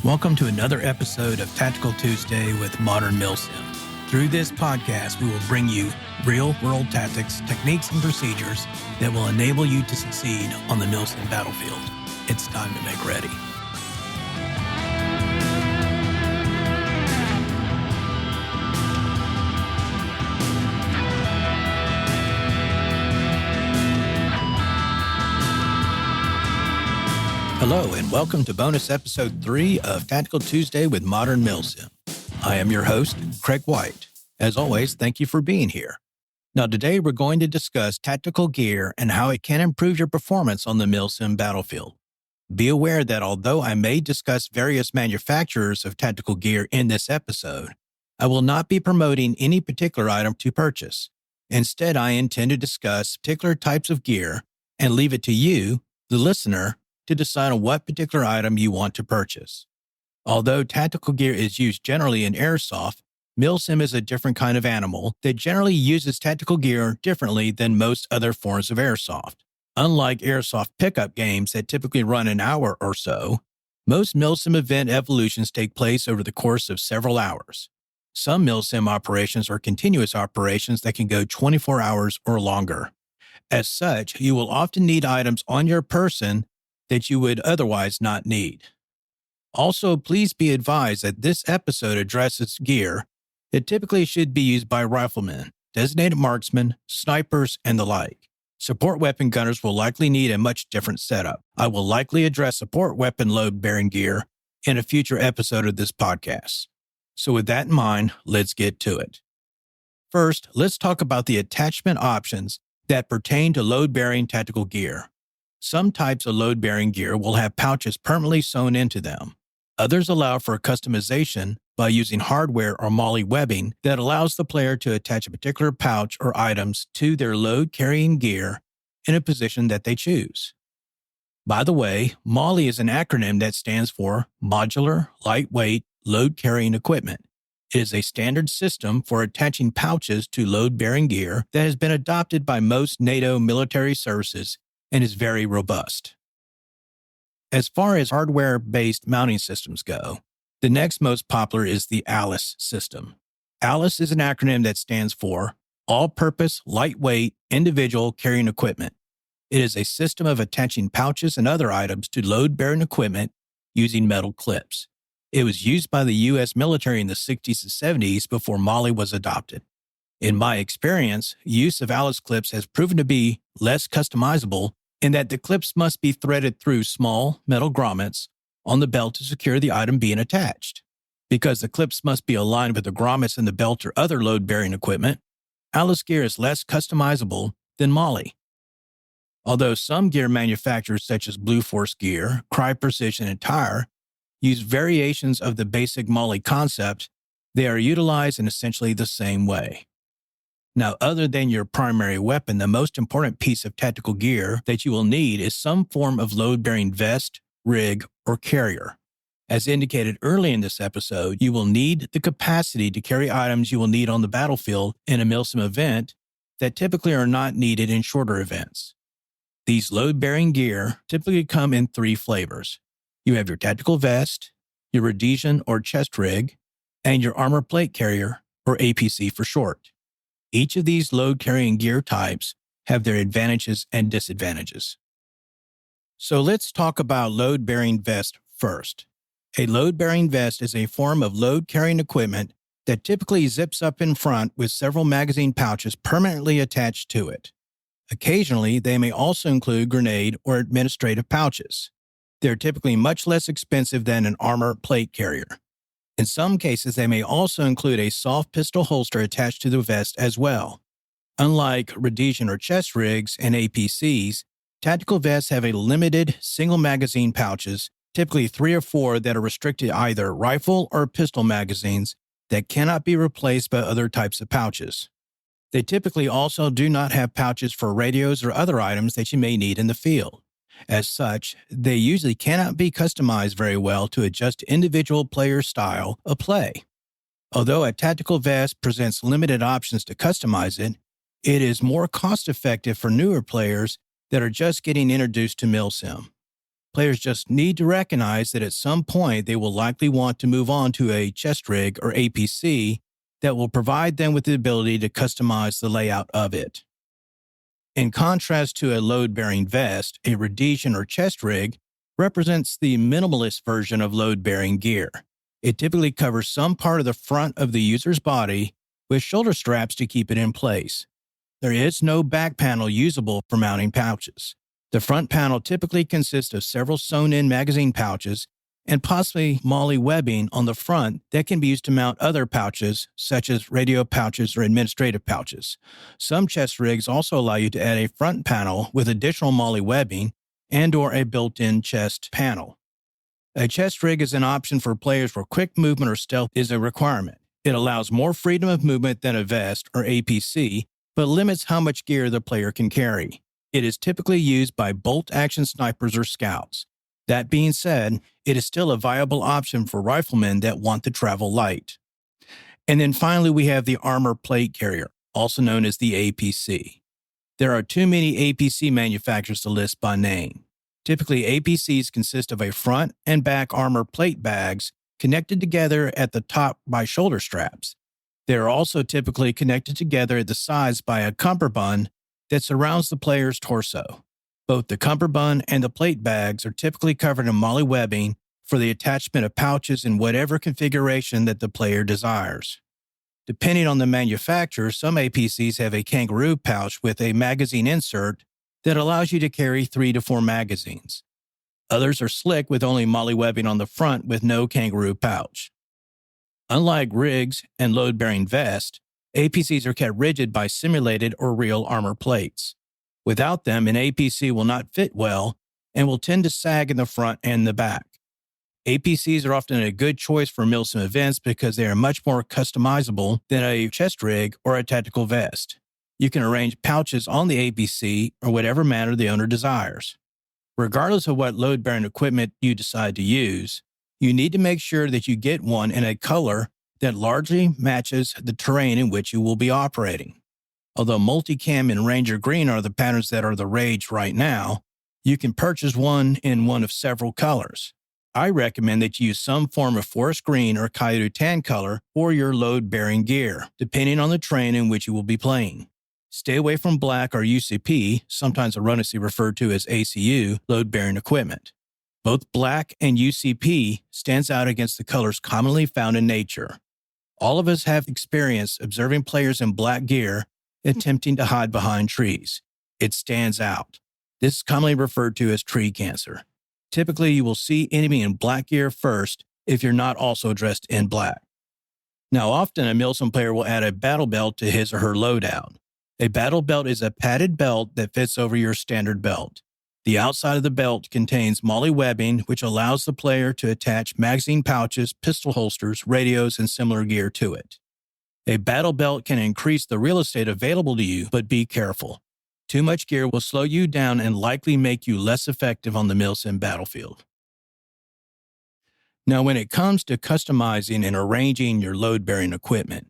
Welcome to another episode of Tactical Tuesday with Modern Milsim. Through this podcast, we will bring you real-world tactics, techniques, and procedures that will enable you to succeed on the Milsim battlefield. It's time to make ready. Hello, and welcome to bonus episode 3 of Tactical Tuesday with Modern Milsim. I am your host, Craig White. As always, thank you for being here. Now, today we're going to discuss tactical gear and how it can improve your performance on the Milsim battlefield. Be aware that although I may discuss various manufacturers of tactical gear in this episode, I will not be promoting any particular item to purchase. Instead, I intend to discuss particular types of gear and leave it to you, the listener, to decide on what particular item you want to purchase. Although tactical gear is used generally in airsoft, Milsim is a different kind of animal that generally uses tactical gear differently than most other forms of airsoft. Unlike airsoft pickup games that typically run an hour or so, most Milsim event evolutions take place over the course of several hours. Some Milsim operations are continuous operations that can go 24 hours or longer. As such, you will often need items on your person that you would otherwise not need. Also, please be advised that this episode addresses gear that typically should be used by riflemen, designated marksmen, snipers, and the like. Support weapon gunners will likely need a much different setup. I will likely address support weapon load-bearing gear in a future episode of this podcast. So with that in mind, let's get to it. First, let's talk about the attachment options that pertain to load-bearing tactical gear. Some types of load-bearing gear will have pouches permanently sewn into them. Others allow for customization by using hardware or MOLLE webbing that allows the player to attach a particular pouch or items to their load-carrying gear in a position that they choose. By the way, MOLLE is an acronym that stands for Modular, Lightweight, Load-Carrying Equipment. It is a standard system for attaching pouches to load-bearing gear that has been adopted by most NATO military services and is very robust. As far as hardware-based mounting systems go, the next most popular is the ALICE system. ALICE is an acronym that stands for All-Purpose Lightweight Individual Carrying Equipment. It is a system of attaching pouches and other items to load-bearing equipment using metal clips. It was used by the U.S. military in the 60s and 70s before MOLLE was adopted. In my experience, use of ALICE clips has proven to be less customizable in that the clips must be threaded through small metal grommets on the belt to secure the item being attached. Because the clips must be aligned with the grommets in the belt or other load-bearing equipment, ALICE gear is less customizable than MOLLE. Although some gear manufacturers such as Blue Force Gear, Cry Precision, and Tire use variations of the basic MOLLE concept, they are utilized in essentially the same way. Now, other than your primary weapon, the most important piece of tactical gear that you will need is some form of load-bearing vest, rig, or carrier. As indicated early in this episode, you will need the capacity to carry items you will need on the battlefield in a Milsim event that typically are not needed in shorter events. These load-bearing gear typically come in 3 flavors. You have your tactical vest, your Rhodesian or chest rig, and your armor plate carrier, or APC for short. Each of these load-carrying gear types have their advantages and disadvantages. So let's talk about load-bearing vest first. A load-bearing vest is a form of load-carrying equipment that typically zips up in front with several magazine pouches permanently attached to it. Occasionally, they may also include grenade or administrative pouches. They're typically much less expensive than an armor plate carrier. In some cases, they may also include a soft pistol holster attached to the vest as well. Unlike Rhodesian or chest rigs and APCs, tactical vests have a limited single magazine pouches, typically 3 or 4 that are restricted to either rifle or pistol magazines that cannot be replaced by other types of pouches. They typically also do not have pouches for radios or other items that you may need in the field. As such, they usually cannot be customized very well to adjust to individual player style of play. Although a tactical vest presents limited options to customize it, it is more cost-effective for newer players that are just getting introduced to Milsim. Players just need to recognize that at some point they will likely want to move on to a chest rig or APC that will provide them with the ability to customize the layout of it. In contrast to a load-bearing vest, a Rhodesian or chest rig represents the minimalist version of load-bearing gear. It typically covers some part of the front of the user's body with shoulder straps to keep it in place. There is no back panel usable for mounting pouches. The front panel typically consists of several sewn-in magazine pouches and possibly MOLLE webbing on the front that can be used to mount other pouches, such as radio pouches or administrative pouches. Some chest rigs also allow you to add a front panel with additional MOLLE webbing and/or a built-in chest panel. A chest rig is an option for players where quick movement or stealth is a requirement. It allows more freedom of movement than a vest or APC, but limits how much gear the player can carry. It is typically used by bolt-action snipers or scouts. That being said, it is still a viable option for riflemen that want to travel light. And then finally, we have the armor plate carrier, also known as the APC. There are too many APC manufacturers to list by name. Typically, APCs consist of a front and back armor plate bags connected together at the top by shoulder straps. They are also typically connected together at the sides by a cummerbund that surrounds the player's torso. Both the cummerbund and the plate bags are typically covered in MOLLE webbing for the attachment of pouches in whatever configuration that the player desires. Depending on the manufacturer, some APCs have a kangaroo pouch with a magazine insert that allows you to carry 3 to 4 magazines. Others are slick with only MOLLE webbing on the front with no kangaroo pouch. Unlike rigs and load-bearing vests, APCs are kept rigid by simulated or real armor plates. Without them, an APC will not fit well and will tend to sag in the front and the back. APCs are often a good choice for Milsim events because they are much more customizable than a chest rig or a tactical vest. You can arrange pouches on the APC or whatever manner the owner desires. Regardless of what load-bearing equipment you decide to use, you need to make sure that you get one in a color that largely matches the terrain in which you will be operating. Although multicam and Ranger Green are the patterns that are the rage right now, you can purchase one in one of several colors. I recommend that you use some form of forest green or coyote tan color for your load-bearing gear, depending on the terrain in which you will be playing. Stay away from black or UCP, sometimes erroneously referred to as ACU, load-bearing equipment. Both black and UCP stands out against the colors commonly found in nature. All of us have experience observing players in black gear attempting to hide behind trees. It stands out. This is commonly referred to as tree cancer. Typically, you will see enemy in black gear first if you're not also dressed in black. Now, often a Milsim player will add a Battlebelt to his or her loadout. A Battlebelt is a padded belt that fits over your standard belt. The outside of the belt contains MOLLE webbing, which allows the player to attach magazine pouches, pistol holsters, radios, and similar gear to it. A battle belt can increase the real estate available to you, but be careful. Too much gear will slow you down and likely make you less effective on the Milsim battlefield. Now, when it comes to customizing and arranging your load-bearing equipment,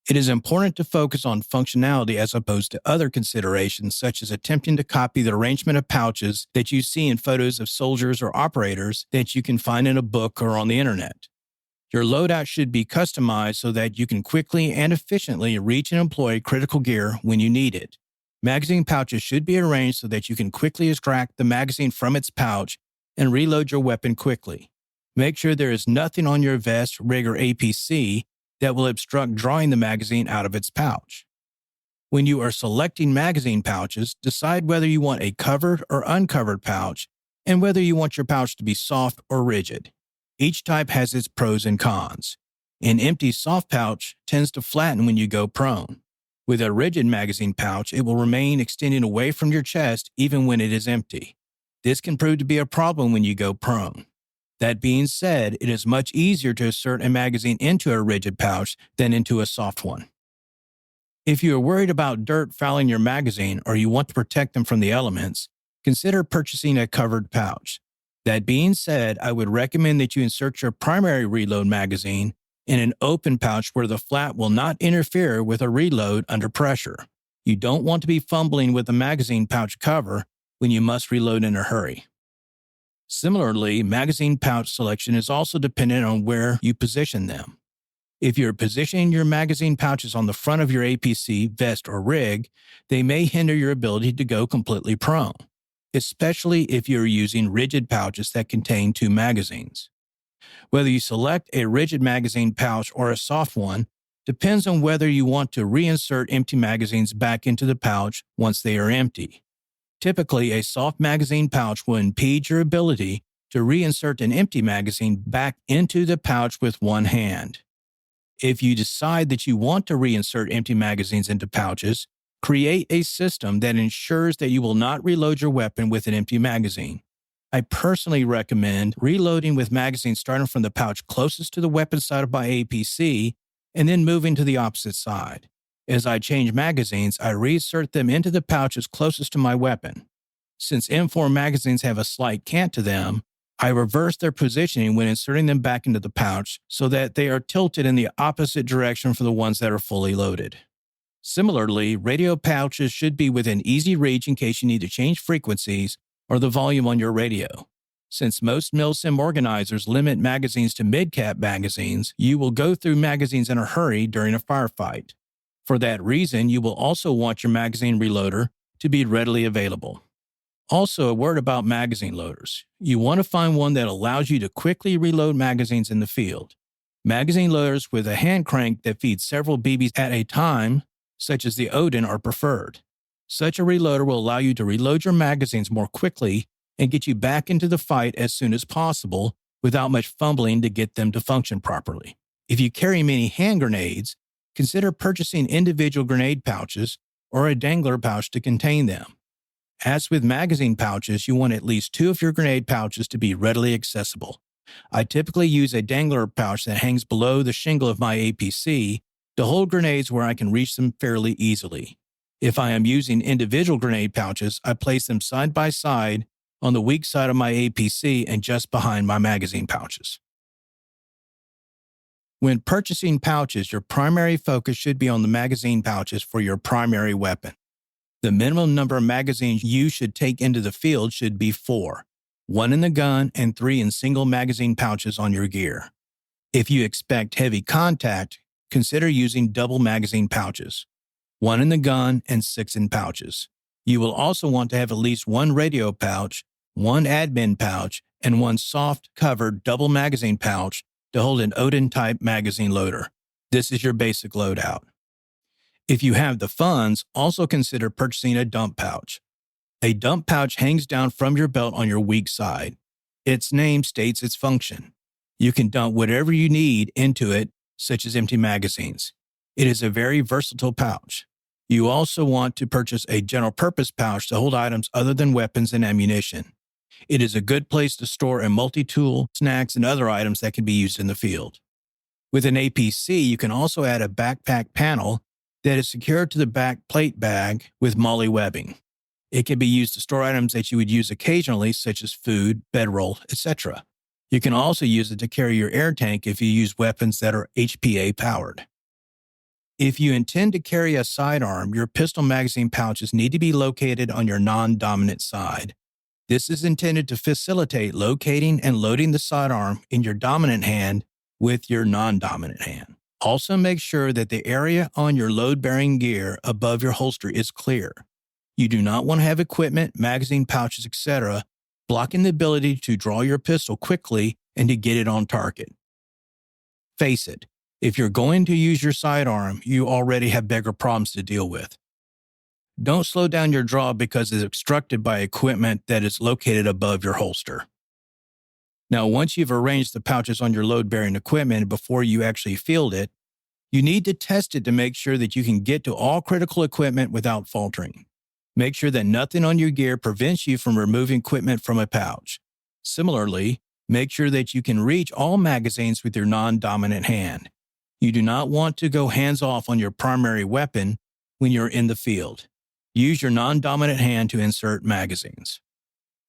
it is important to focus on functionality as opposed to other considerations such as attempting to copy the arrangement of pouches that you see in photos of soldiers or operators that you can find in a book or on the internet. Your loadout should be customized so that you can quickly and efficiently reach and employ critical gear when you need it. Magazine pouches should be arranged so that you can quickly extract the magazine from its pouch and reload your weapon quickly. Make sure there is nothing on your vest, rig, or APC that will obstruct drawing the magazine out of its pouch. When you are selecting magazine pouches, decide whether you want a covered or uncovered pouch and whether you want your pouch to be soft or rigid. Each type has its pros and cons. An empty soft pouch tends to flatten when you go prone. With a rigid magazine pouch, it will remain extending away from your chest even when it is empty. This can prove to be a problem when you go prone. That being said, it is much easier to insert a magazine into a rigid pouch than into a soft one. If you are worried about dirt fouling your magazine or you want to protect them from the elements, consider purchasing a covered pouch. That being said, I would recommend that you insert your primary reload magazine in an open pouch where the flap will not interfere with a reload under pressure. You don't want to be fumbling with the magazine pouch cover when you must reload in a hurry. Similarly, magazine pouch selection is also dependent on where you position them. If you're positioning your magazine pouches on the front of your APC, vest, or rig, they may hinder your ability to go completely prone, especially if you're using rigid pouches that contain 2 magazines. Whether you select a rigid magazine pouch or a soft one depends on whether you want to reinsert empty magazines back into the pouch once they are empty. Typically, a soft magazine pouch will impede your ability to reinsert an empty magazine back into the pouch with one hand. If you decide that you want to reinsert empty magazines into pouches, create a system that ensures that you will not reload your weapon with an empty magazine. I personally recommend reloading with magazines starting from the pouch closest to the weapon side of my APC and then moving to the opposite side. As I change magazines, I reinsert them into the pouches closest to my weapon. Since M4 magazines have a slight cant to them, I reverse their positioning when inserting them back into the pouch so that they are tilted in the opposite direction for the ones that are fully loaded. Similarly, radio pouches should be within easy reach in case you need to change frequencies or the volume on your radio. Since most MILSIM organizers limit magazines to mid-cap magazines, you will go through magazines in a hurry during a firefight. For that reason, you will also want your magazine reloader to be readily available. Also, a word about magazine loaders. You want to find one that allows you to quickly reload magazines in the field. Magazine loaders with a hand crank that feeds several BBs at a time, such as the Odin, are preferred. Such a reloader will allow you to reload your magazines more quickly and get you back into the fight as soon as possible without much fumbling to get them to function properly. If you carry many hand grenades, consider purchasing individual grenade pouches or a dangler pouch to contain them. As with magazine pouches, you want at least 2 of your grenade pouches to be readily accessible. I typically use a dangler pouch that hangs below the shingle of my APC to hold grenades where I can reach them fairly easily. If I am using individual grenade pouches, I place them side by side on the weak side of my APC and just behind my magazine pouches. When purchasing pouches, your primary focus should be on the magazine pouches for your primary weapon. The minimum number of magazines you should take into the field should be 4, 1 in the gun and 3 in single magazine pouches on your gear. If you expect heavy contact, consider using double magazine pouches, 1 in the gun and 6 in pouches. You will also want to have at least 1 radio pouch, 1 admin pouch, and 1 soft covered double magazine pouch to hold an Odin-type magazine loader. This is your basic loadout. If you have the funds, also consider purchasing a dump pouch. A dump pouch hangs down from your belt on your weak side. Its name states its function. You can dump whatever you need into it, such as empty magazines. It is a very versatile pouch. You also want to purchase a general purpose pouch to hold items other than weapons and ammunition. It is a good place to store a multi-tool, snacks, and other items that can be used in the field. With an APC, you can also add a backpack panel that is secured to the back plate bag with MOLLE webbing. It can be used to store items that you would use occasionally, such as food, bedroll, etc. You can also use it to carry your air tank if you use weapons that are HPA powered. If you intend to carry a sidearm, your pistol magazine pouches need to be located on your non-dominant side. This is intended to facilitate locating and loading the sidearm in your dominant hand with your non-dominant hand. Also make sure that the area on your load-bearing gear above your holster is clear. You do not want to have equipment, magazine pouches, etc., blocking the ability to draw your pistol quickly and to get it on target. Face it, if you're going to use your sidearm, you already have bigger problems to deal with. Don't slow down your draw because it's obstructed by equipment that is located above your holster. Now, once you've arranged the pouches on your load-bearing equipment before you actually field it, you need to test it to make sure that you can get to all critical equipment without faltering. Make sure that nothing on your gear prevents you from removing equipment from a pouch. Similarly, make sure that you can reach all magazines with your non-dominant hand. You do not want to go hands-off on your primary weapon when you're in the field. Use your non-dominant hand to insert magazines.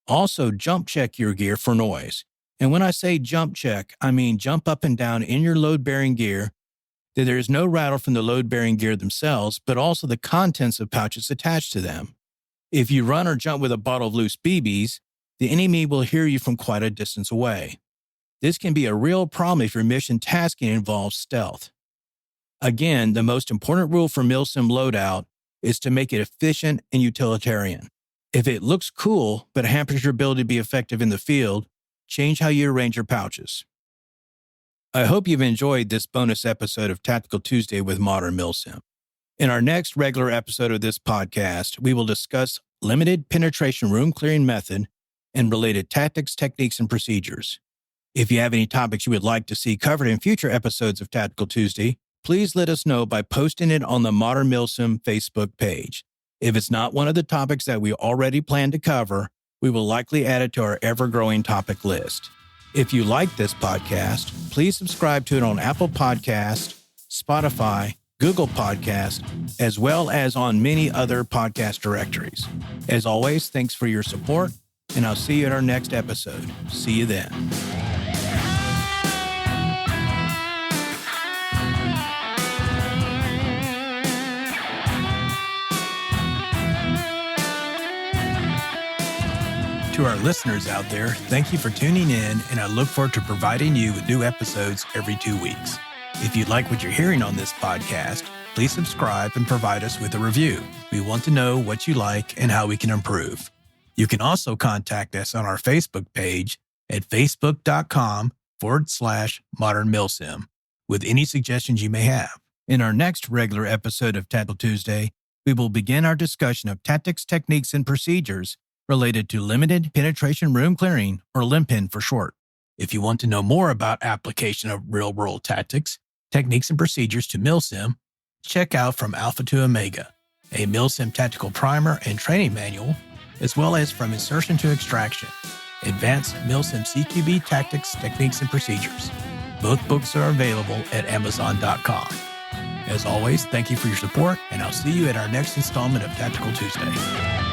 Also, jump check your gear for noise. And when I say jump check, I mean jump up and down in your load-bearing gear that there is no rattle from the load-bearing gear themselves, but also the contents of pouches attached to them. If you run or jump with a bottle of loose BBs, the enemy will hear you from quite a distance away. This can be a real problem if your mission tasking involves stealth. Again, the most important rule for Milsim loadout is to make it efficient and utilitarian. If it looks cool but hampers your ability to be effective in the field, change how you arrange your pouches. I hope you've enjoyed this bonus episode of Tactical Tuesday with Modern Milsim. In our next regular episode of this podcast, we will discuss limited penetration room clearing method and related tactics, techniques, and procedures. If you have any topics you would like to see covered in future episodes of Tactical Tuesday, please let us know by posting it on the Modern Milsim Facebook page. If it's not one of the topics that we already plan to cover, we will likely add it to our ever-growing topic list. If you like this podcast, please subscribe to it on Apple Podcasts, Spotify, Google Podcasts, as well as on many other podcast directories. As always, thanks for your support, and I'll see you at our next episode. See you then. To our listeners out there, thank you for tuning in, and I look forward to providing you with new episodes every 2 weeks. If you like what you're hearing on this podcast, please subscribe and provide us with a review. We want to know what you like and how we can improve. You can also contact us on our Facebook page at facebook.com/Modern Milsim with any suggestions you may have. In our next regular episode of Tactical Tuesday, we will begin our discussion of tactics, techniques, and procedures related to limited penetration room clearing, or LIMPEN for short. If you want to know more about application of real-world tactics, techniques, and procedures to Milsim, check out From Alpha to Omega, a Milsim tactical primer and training manual, as well as From Insertion to Extraction, Advanced Milsim CQB Tactics, Techniques, and Procedures. Both books are available at Amazon.com. As always, thank you for your support, and I'll see you at our next installment of Tactical Tuesday.